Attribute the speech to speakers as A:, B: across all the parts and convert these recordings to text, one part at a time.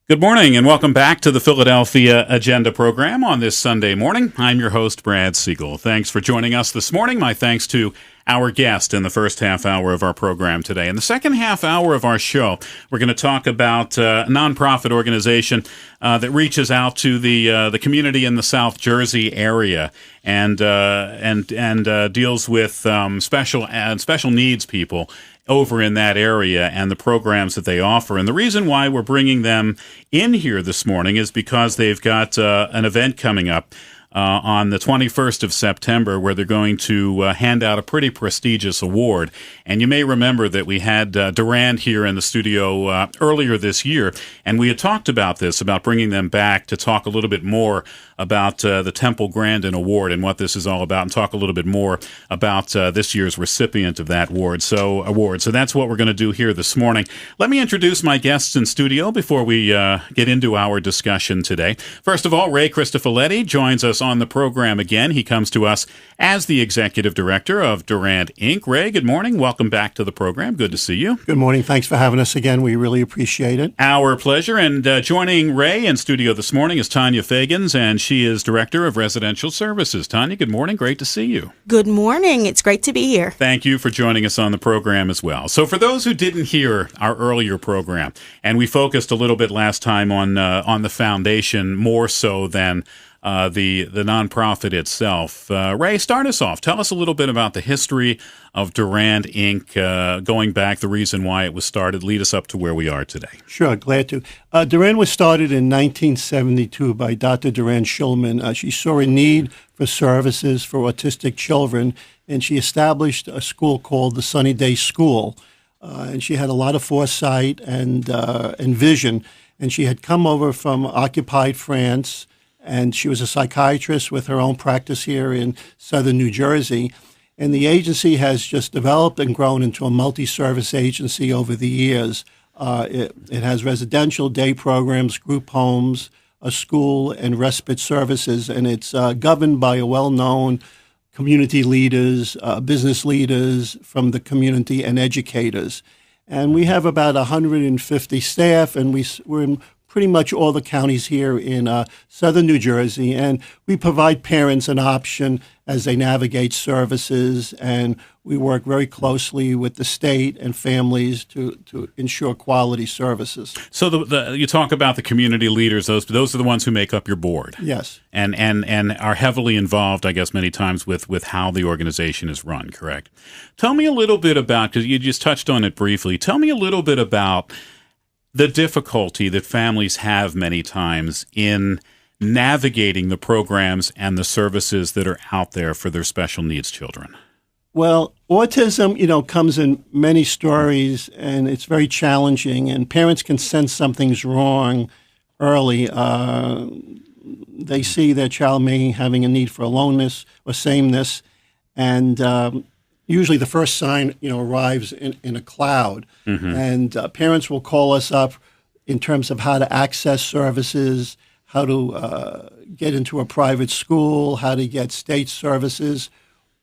A: Good morning and welcome back to the Philadelphia Agenda program on this Sunday morning. I'm your host, Brad Siegel. Thanks for joining us this morning. My thanks to our guest in the first half hour of our program today. In the second half hour of our show, we're going to talk about a nonprofit organization that reaches out to the community in the South Jersey area and deals with special needs people over in that area and the programs that they offer. And the reason why we're bringing them in here this morning is because they've got an event coming up on the 21st of September where they're going to hand out a pretty prestigious award. And you may remember that we had Durand here in the studio earlier this year, and we had talked about bringing them back to talk a little bit more about the Temple Grandin Award and what this is all about, and talk a little bit more about this year's recipient of that award. So that's what we're going to do here this morning. Let me introduce my guests in studio before we get into our discussion today. First of all, Ray Cristofoletti joins us on the program again. He comes to us as the Executive Director of Durand Inc. Ray, good morning. Welcome back to the program. Good to see you.
B: Good morning. Thanks for having us again. We really appreciate it.
A: Our pleasure. And joining Ray in studio this morning is Tanya Fagans, and she is Director of Residential Services. Tanya, good morning. Great to see you.
C: Good morning. It's great to be here.
A: Thank you for joining us on the program as well. So for those who didn't hear our earlier program, and we focused a little bit last time on the foundation more so than the nonprofit itself. Ray, start us off. Tell us a little bit about the history of Durand Inc., going back, the reason why it was started. Lead us up to where we are today.
B: Sure, glad to. Durand was started in 1972 by Dr. Durand Shulman. She saw a need for services for autistic children, and she established a school called the Sunny Day School. And she had a lot of foresight and vision. And she had come over from occupied France, and she was a psychiatrist with her own practice here in southern New Jersey. And the agency has just developed and grown into a multi-service agency over the years. It has residential day programs, group homes, a school, and respite services. And it's governed by a well-known community leaders, business leaders from the community, and educators. And we have about 150 staff, and we're in pretty much all the counties here in southern New Jersey, and we provide parents an option as they navigate services, and we work very closely with the state and families to ensure quality services.
A: So you talk about the community leaders; those are the ones who make up your board.
B: Yes,
A: and are heavily involved, I guess, many times with how the organization is run. Correct. Tell me a little bit about, because you just touched on it briefly. Tell me a little bit about the difficulty that families have many times in navigating the programs and the services that are out there for their special needs children.
B: Well, autism, comes in many stories, and it's very challenging, and parents can sense something's wrong early. They see their child may having a need for aloneness or sameness, and usually the first sign, arrives in a cloud. Mm-hmm. And parents will call us up in terms of how to access services, how to get into a private school, how to get state services.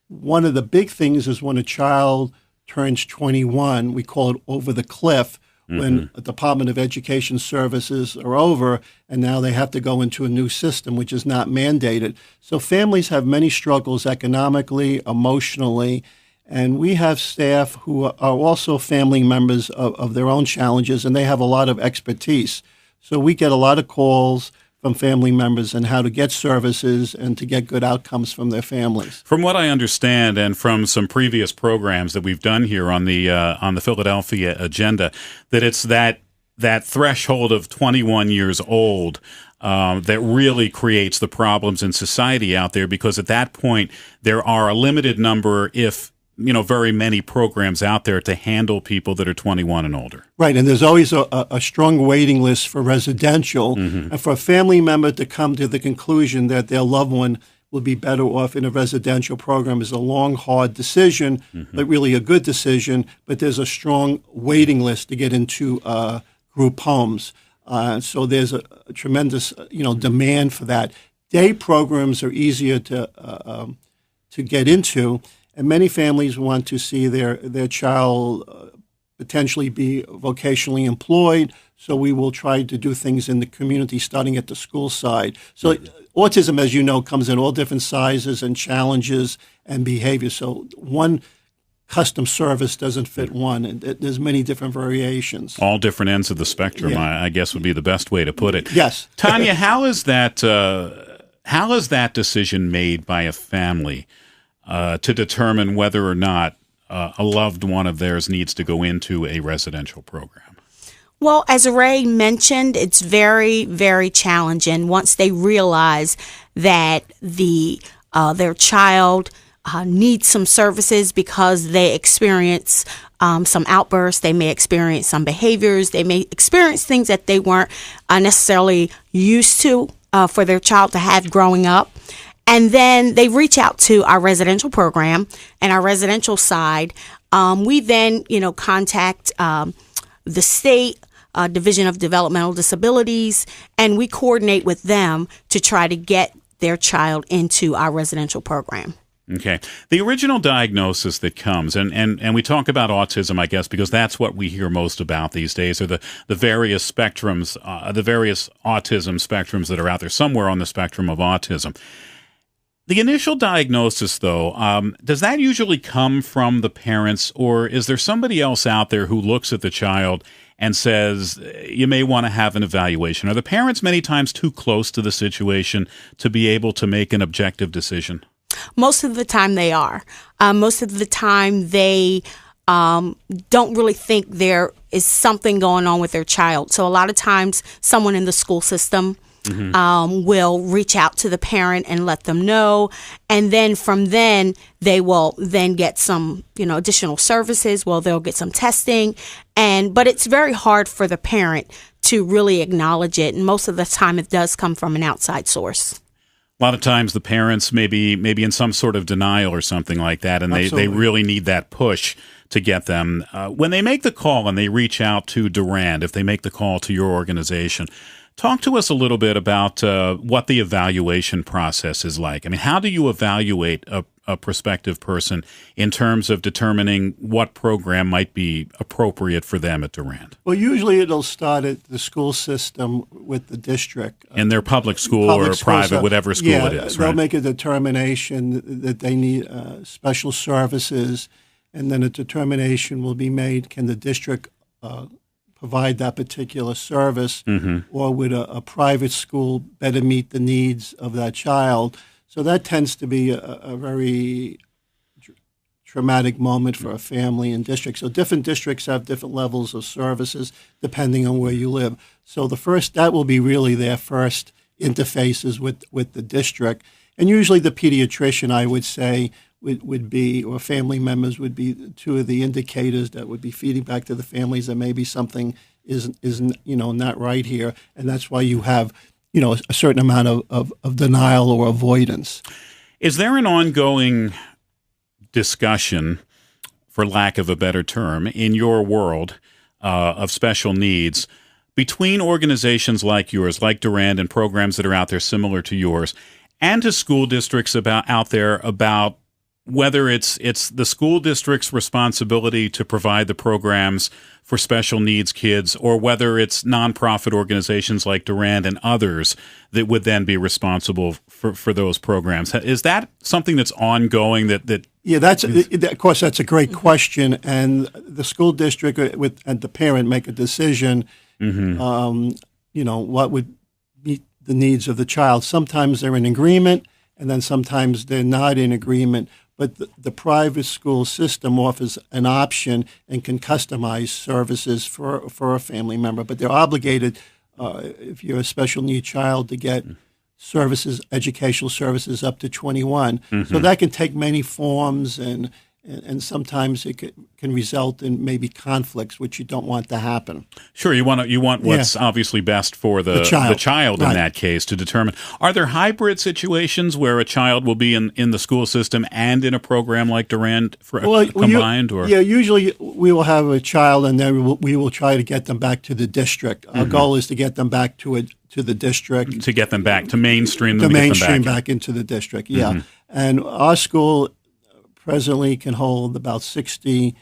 B: One of the big things is when a child turns 21, we call it over the cliff, mm-hmm. when the Department of Education services are over, and now they have to go into a new system, which is not mandated. So families have many struggles economically, emotionally, and we have staff who are also family members of their own challenges, and they have a lot of expertise. So we get a lot of calls from family members on how to get services and to get good outcomes from their families.
A: From what I understand, and from some previous programs that we've done here on the Philadelphia Agenda, that it's that threshold of 21 years old that really creates the problems in society out there, because at that point there are a limited number, if very many programs out there to handle people that are 21 and older.
B: Right, and there's always a strong waiting list for residential, mm-hmm. and for a family member to come to the conclusion that their loved one will be better off in a residential program is a long, hard decision, mm-hmm. but really a good decision, but there's a strong waiting list to get into group homes. So there's a tremendous, demand for that. Day programs are easier to get into, and many families want to see their child potentially be vocationally employed. So we will try to do things in the community starting at the school side. So autism, as you know, comes in all different sizes and challenges and behaviors. So one custom service doesn't fit one, and there's many different variations.
A: All different ends of the spectrum,
B: Yeah.
A: I guess would be the best way to put it.
B: Yes.
A: Tanya, how is that decision made by a family to determine whether or not a loved one of theirs needs to go into a residential program?
C: Well, as Ray mentioned, it's very, very challenging once they realize that their child needs some services because they experience some outbursts, they may experience some behaviors, they may experience things that they weren't necessarily used to for their child to have growing up. And then they reach out to our residential program and our residential side. We then, contact the state Division of Developmental Disabilities, and we coordinate with them to try to get their child into our residential program.
A: Okay. The original diagnosis that comes, and we talk about autism, I guess, because that's what we hear most about these days, are the various spectrums, the various autism spectrums that are out there, somewhere on the spectrum of autism. The initial diagnosis, though, does that usually come from the parents, or is there somebody else out there who looks at the child and says, you may want to have an evaluation? Are the parents many times too close to the situation to be able to make an objective decision?
C: Most of the time they are. Most of the time they don't really think there is something going on with their child. So a lot of times someone in the school system will reach out to the parent and let them know. And then from then, they will then get some, additional services. Well, they'll get some testing. But it's very hard for the parent to really acknowledge it. And most of the time it does come from an outside source.
A: A lot of times the parents may be in some sort of denial or something like that, and they really need that push to get them. When they make the call and they reach out to Durand, if they make the call to your organization, talk to us a little bit about what the evaluation process is like. I mean, how do you evaluate a prospective person in terms of determining what program might be appropriate for them at Durand?
B: Well, usually it'll start at the school system with the district.
A: In their public school or private, whatever school it is,
B: they'll
A: right?
B: make a determination that they need special services, and then a determination will be made, can the district provide that particular service, or would a private school better meet the needs of that child? So that tends to be a very traumatic moment for a family and district. So different districts have different levels of services depending on where you live. So that will be really their first interfaces with the district. And usually the pediatrician, I would say, would be, or family members would be, two of the indicators that would be feeding back to the families that maybe something is not right here. And that's why you have a certain amount of denial or avoidance.
A: Is there an ongoing discussion, for lack of a better term, in your world of special needs between organizations like yours, like Durand, and programs that are out there similar to yours, and to school districts out there about whether it's the school district's responsibility to provide the programs for special needs kids, or whether it's nonprofit organizations like Durand and others that would then be responsible for those programs? Is that something that's ongoing?
B: Yeah, of course, that's a great question. And the school district and the parent make a decision, what would meet the needs of the child. Sometimes they're in agreement, and then sometimes they're not in agreement. But the private school system offers an option and can customize services for a family member. But they're obligated, if you're a special needs child, to get services, educational services up to 21. So that can take many forms, and sometimes it can result in maybe conflicts, which you don't want to happen.
A: Sure, you want what's obviously best for the child in that case to determine. Are there hybrid situations where a child will be in the school system and in a program like Durand combined?
B: Usually we will have a child, and then we will try to get them back to the district. Our goal is to get them back to the district.
A: To get them back, to mainstream them.
B: To mainstream back into the district, And our school presently can hold about 60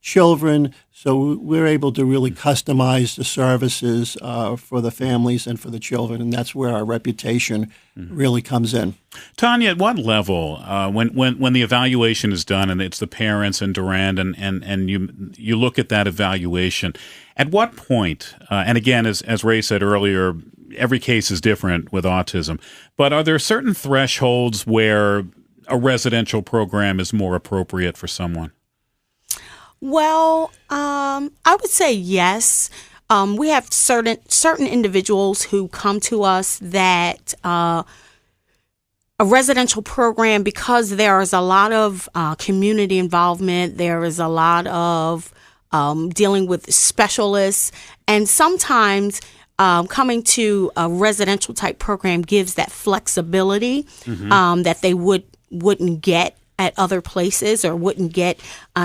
B: children. So we're able to really customize the services for the families and for the children, and that's where our reputation really comes in.
A: Tanya, at what level, when the evaluation is done and it's the parents and Durand and you look at that evaluation, at what point, and again, as Ray said earlier, every case is different with autism, but are there certain thresholds where a residential program is more appropriate for someone?
C: Well, I would say yes. We have certain individuals who come to us that a residential program, because there is a lot of community involvement, there is a lot of dealing with specialists, and sometimes coming to a residential type program gives that flexibility that they wouldn't get at other places or wouldn't get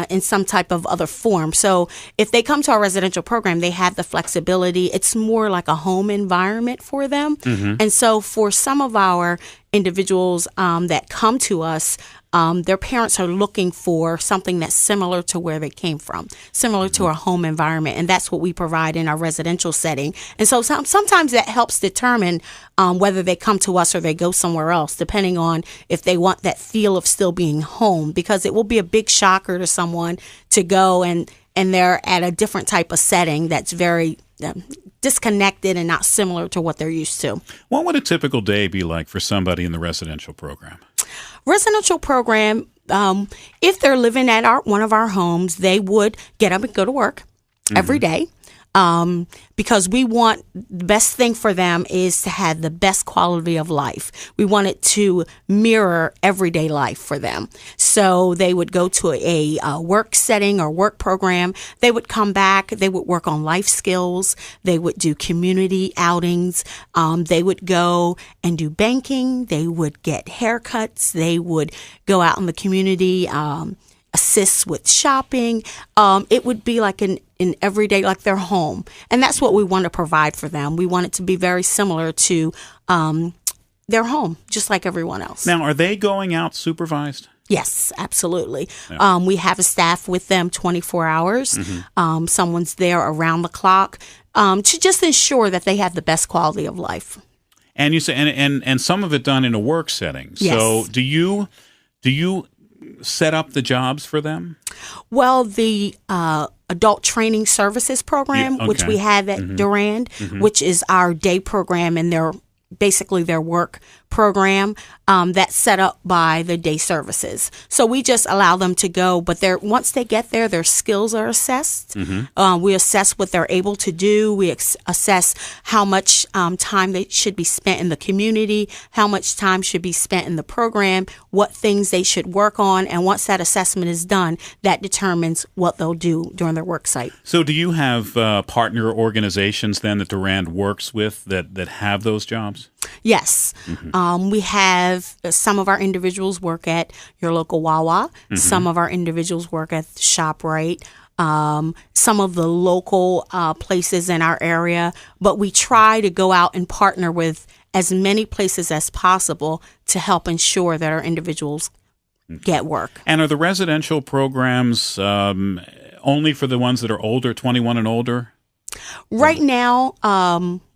C: in some type of other form. So if they come to our residential program, they have the flexibility. It's more like a home environment for them. And so for some of our individuals that come to us, their parents are looking for something that's similar to where they came from, similar to a home environment, and that's what we provide in our residential setting. And so sometimes that helps determine whether they come to us or they go somewhere else, depending on if they want that feel of still being home, because it will be a big shocker to someone to go and they're at a different type of setting that's very disconnected and not similar to what they're used to.
A: What would a typical day be like for somebody in the residential program?
C: Residential program, if they're living at one of our homes, they would get up and go to work every day. Because we want the best thing for them is to have the best quality of life. We want it to mirror everyday life for them. So they would go to a work setting or work program. They would come back. They would work on life skills. They would do community outings. They would go and do banking. They would get haircuts. They would go out in the community, assist with shopping. It would be like an everyday, like their home. And that's what we want to provide for them. We want it to be very similar to their home, just like everyone else.
A: Now, are they going out supervised?
C: Yes, absolutely.
A: Yeah.
C: We have a staff with them 24 hours. Someone's there around the clock to just ensure that they have the best quality of life.
A: And you say, and some of it done in a work setting.
C: Yes.
A: So do you set up the jobs for them?
C: Well, the adult training services program, which we have at Durand, which is our day program, and basically their work program, that's set up by the day services. So we just allow them to go, but once they get there, their skills are assessed. We assess what they're able to do. We assess how much time they should be spent in the community, how much time should be spent in the program, what things they should work on. And once that assessment is done, that determines what they'll do during their work site.
A: So do you have partner organizations then that Durand works with that have those jobs?
C: Yes. We have some of our individuals work at your local Wawa. Some of our individuals work at ShopRite. Some of the local places in our area. But we try to go out and partner with as many places as possible to help ensure that our individuals get work.
A: And are the residential programs only for the ones that are older, 21 and older?
C: Right now,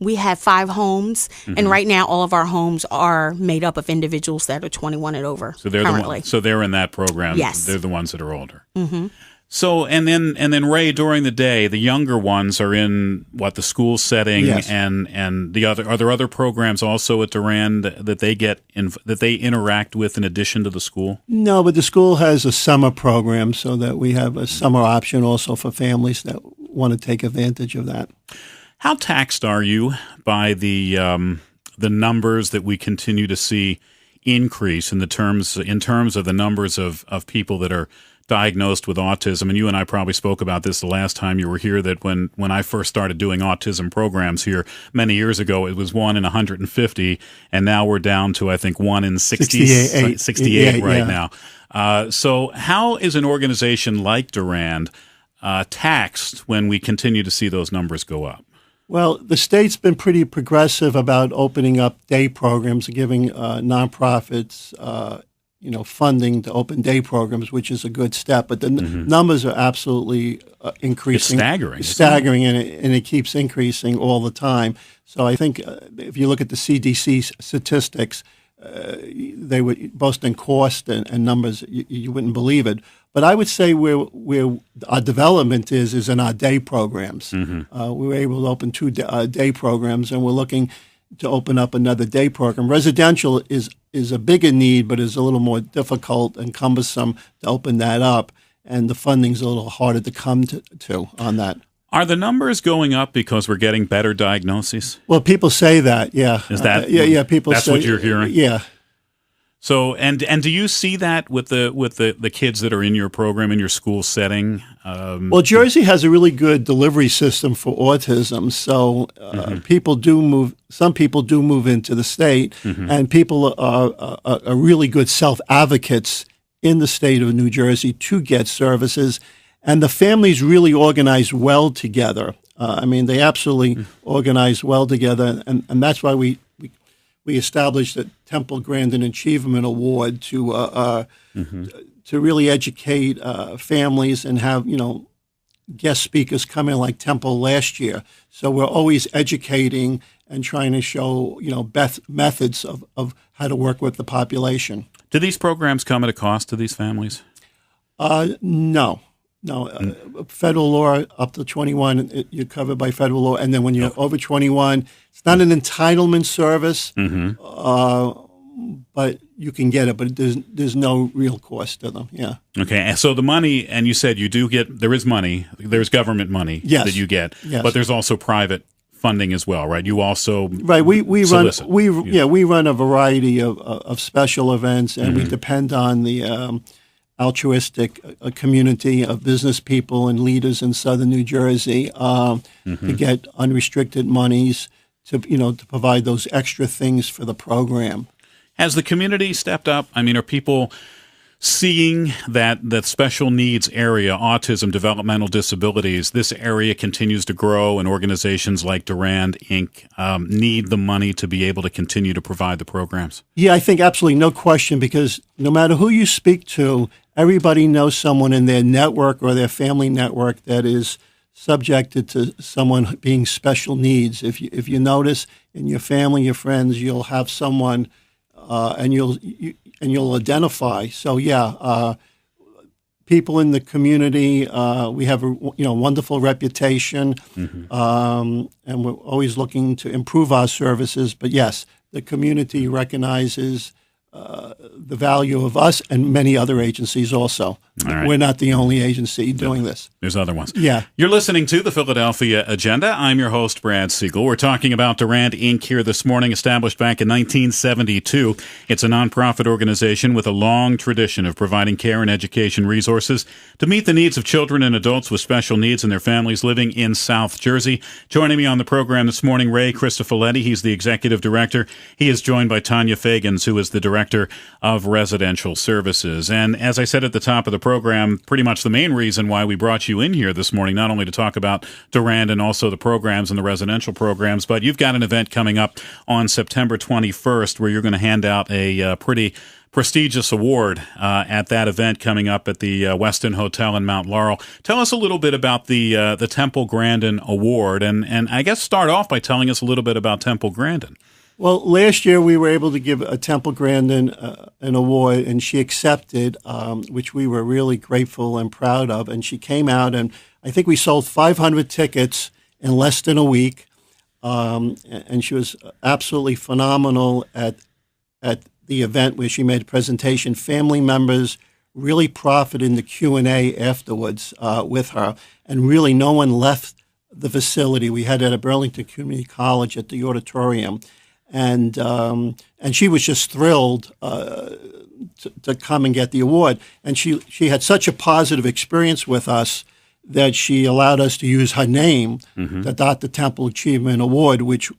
C: we have 5 homes, and right now all of our homes are made up of individuals that are 21 and over.
A: So they're
C: currently.
A: so they're in that program.
C: Yes,
A: they're the ones that are older. So and then Ray, during the day, the younger ones are in the school setting,
B: Yes.
A: and the other. Are there other programs also at Durand that they that they interact with in addition to the school?
B: No, but the school has a summer program, so that we have a summer option also for families that want to take advantage of that.
A: How taxed are you by the numbers that we continue to see increase in terms of the numbers of people that are diagnosed with autism? And you and I probably spoke about this the last time you were here, that when I first started doing autism programs here many years ago, it was 1 in 150, and now we're down to, I think, 1 in 68 right now. So how is an organization like Durand taxed when we continue to see those numbers go up?
B: Well, the state's been pretty progressive about opening up day programs and giving nonprofits funding to open day programs, which is a good step. But the numbers are absolutely increasing.
A: It's
B: staggering, and it keeps increasing all the time. So I think if you look at the CDC statistics, they would boast in cost and numbers, you wouldn't believe it. But I would say where our development is in our day programs. We were able to open 2 day programs, and we're looking to open up another day program. Residential is a bigger need, but is a little more difficult and cumbersome to open that up, and the funding's a little harder to come to on that.
A: Are the numbers going up because we're getting better diagnoses?
B: Well, people say that, yeah.
A: Is that
B: yeah? People
A: that's
B: say
A: what you're hearing?
B: Yeah.
A: So and do you see that with the kids that are in your program in your school setting?
B: Well, Jersey has a really good delivery system for autism, so people do move. Some people do move into the state, and people are really good self-advocates in the state of New Jersey to get services, and the families really organize well together. They absolutely organize well together, and that's why we established the Temple Grandin Achievement Award to really educate families and have guest speakers come in like Temple last year. So we're always educating and trying to show methods of how to work with the population.
A: Do these programs come at a cost to these families?
B: No. Federal law up to 21, you're covered by federal law, and then when you're over 21, it's not an entitlement service, but you can get it. But there's no real cost to them. Yeah.
A: Okay, so the money, and you said there is money, there's government money that you get, but there's also private funding as well, right? You also
B: we
A: solicit.
B: we run a variety of special events, and we depend on the altruistic community of business people and leaders in southern New Jersey to get unrestricted monies to provide those extra things for the program.
A: Has the community stepped up? Are people seeing that special needs area, autism, developmental disabilities, this area continues to grow, and organizations like Durand Inc. Need the money to be able to continue to provide the programs? Yeah,
B: I think absolutely, no question, because no matter who you speak to, everybody knows someone in their network or their family network that is subjected to someone being special needs. If you notice in your family, your friends, you'll have someone, and you'll identify. So people in the community, we have a wonderful reputation, and we're always looking to improve our services. But yes, the community recognizes the value of us and many other agencies also.
A: Right.
B: We're not the only agency doing this.
A: There's other ones.
B: Yeah.
A: You're listening to the Philadelphia Agenda. I'm your host, Brad Siegel. We're talking about Durand Inc. here this morning, established back in 1972. It's a nonprofit organization with a long tradition of providing care and education resources to meet the needs of children and adults with special needs and their families living in South Jersey. Joining me on the program this morning, Ray Cristofoletti. He's the executive director. He is joined by Tanya Fagans, who is the director of residential services. And as I said at the top of the program, pretty much the main reason why we brought you in here this morning, not only to talk about Durand and also the programs and the residential programs, but you've got an event coming up on September 21st where you're going to hand out a pretty prestigious award at that event coming up at the Westin Hotel in Mount Laurel. Tell us a little bit about the Temple Grandin Award, and I guess start off by telling us a little bit about Temple Grandin.
B: Well, last year we were able to give a Temple Grandin an award, and she accepted, which we were really grateful and proud of. And she came out, and I think we sold 500 tickets in less than a week. And she was absolutely phenomenal at the event where she made a presentation. Family members really profited in the Q&A afterwards with her, and really no one left the facility. We had it at Burlington Community College at the auditorium. And she was just thrilled to come and get the award. And she had such a positive experience with us that she allowed us to use her name, the Dr. Temple Achievement Award, which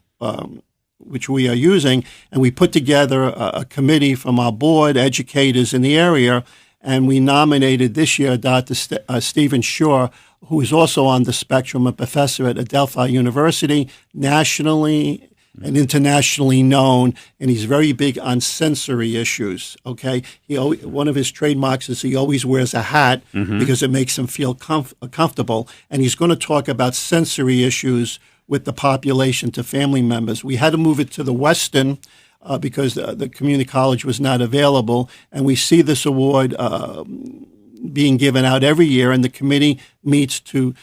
B: we are using. And we put together a committee from our board, educators in the area, and we nominated this year Dr. Stephen Shah, who is also on the spectrum, a professor at Adelphi University, nationally and internationally known, and he's very big on sensory issues. Okay, one of his trademarks is he always wears a hat because it makes him feel comfortable, and he's going to talk about sensory issues with the population to family members. We had to move it to the Westin because the community college was not available, and we see this award being given out every year, and the committee meets to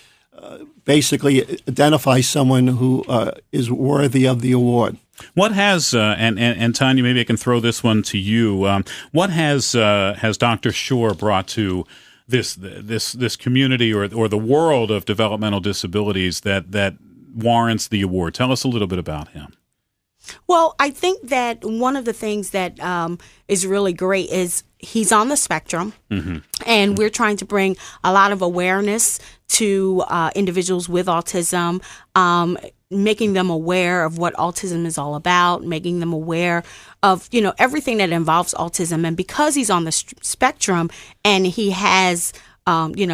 B: basically identify someone who is worthy of the award.
A: What has and Tanya, maybe I can throw this one to you. What has Dr. Shah brought to this community or the world of developmental disabilities that warrants the award? Tell us a little bit about him.
C: Well, I think that one of the things that is really great is he's on the spectrum, and we're trying to bring a lot of awareness to individuals with autism, making them aware of what autism is all about, making them aware of, everything that involves autism. And because he's on the spectrum and he has, has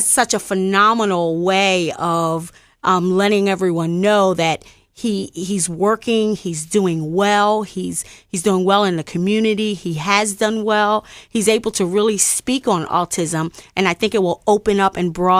C: such a phenomenal way of letting everyone know that he's working, he's doing well, he's doing well in the community, he has done well, he's able to really speak on autism, and I think it will open up and broaden